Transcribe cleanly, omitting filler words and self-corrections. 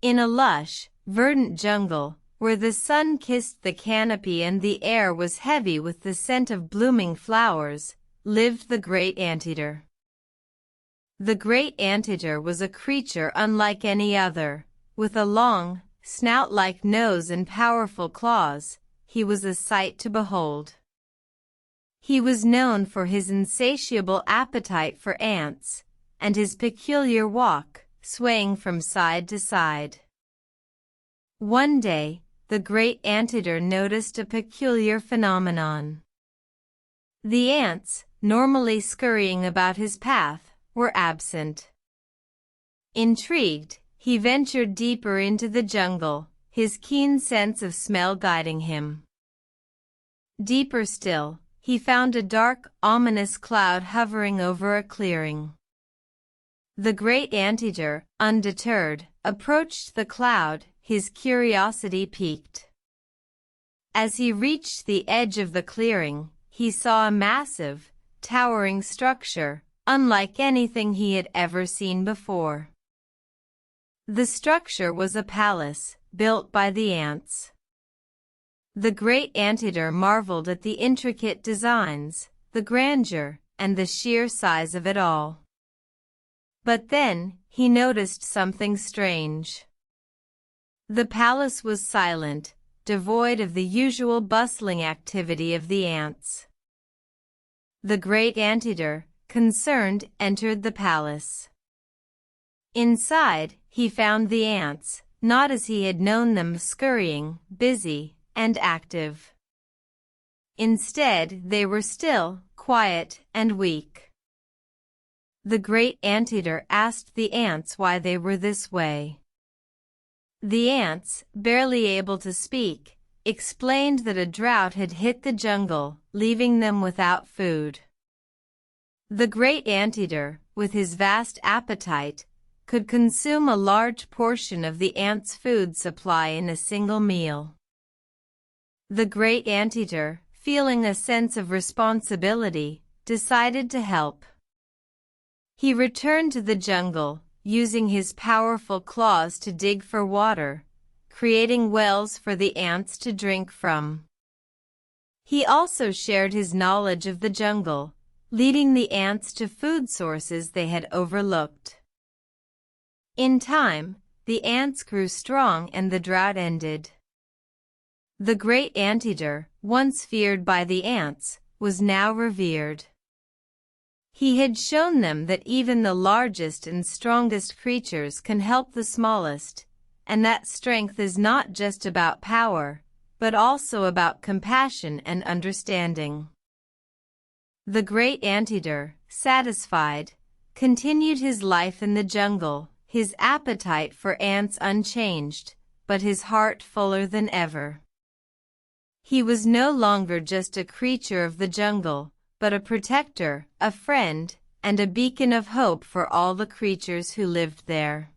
In a lush, verdant jungle, where the sun kissed the canopy and the air was heavy with the scent of blooming flowers, lived the great anteater. The great anteater was a creature unlike any other. With a long, snout-like nose and powerful claws, he was a sight to behold. He was known for his insatiable appetite for ants, and his peculiar walk, swaying from side to side. One day, the great anteater noticed a peculiar phenomenon. The ants, normally scurrying about his path, were absent. Intrigued, he ventured deeper into the jungle, his keen sense of smell guiding him. Deeper still, he found a dark, ominous cloud hovering over a clearing. The great anteater, undeterred, approached the cloud, his curiosity piqued. As he reached the edge of the clearing, he saw a massive, towering structure, unlike anything he had ever seen before. The structure was a palace, built by the ants. The great anteater marveled at the intricate designs, the grandeur, and the sheer size of it all. But then, he noticed something strange. The palace was silent, devoid of the usual bustling activity of the ants. The great anteater, concerned, entered the palace. Inside, he found the ants, not as he had known them, scurrying, busy, and active. Instead, they were still, quiet, and weak. The great anteater asked the ants why they were this way. The ants, barely able to speak, explained that a drought had hit the jungle, leaving them without food. The great anteater, with his vast appetite, could consume a large portion of the ants' food supply in a single meal. The great anteater, feeling a sense of responsibility, decided to help. He returned to the jungle, using his powerful claws to dig for water, creating wells for the ants to drink from. He also shared his knowledge of the jungle, leading the ants to food sources they had overlooked. In time, the ants grew strong and the drought ended. The great anteater, once feared by the ants, was now revered. He had shown them that even the largest and strongest creatures can help the smallest, and that strength is not just about power, but also about compassion and understanding. The great anteater, satisfied, continued his life in the jungle, his appetite for ants unchanged, but his heart fuller than ever. He was no longer just a creature of the jungle, but a protector, a friend, and a beacon of hope for all the creatures who lived there.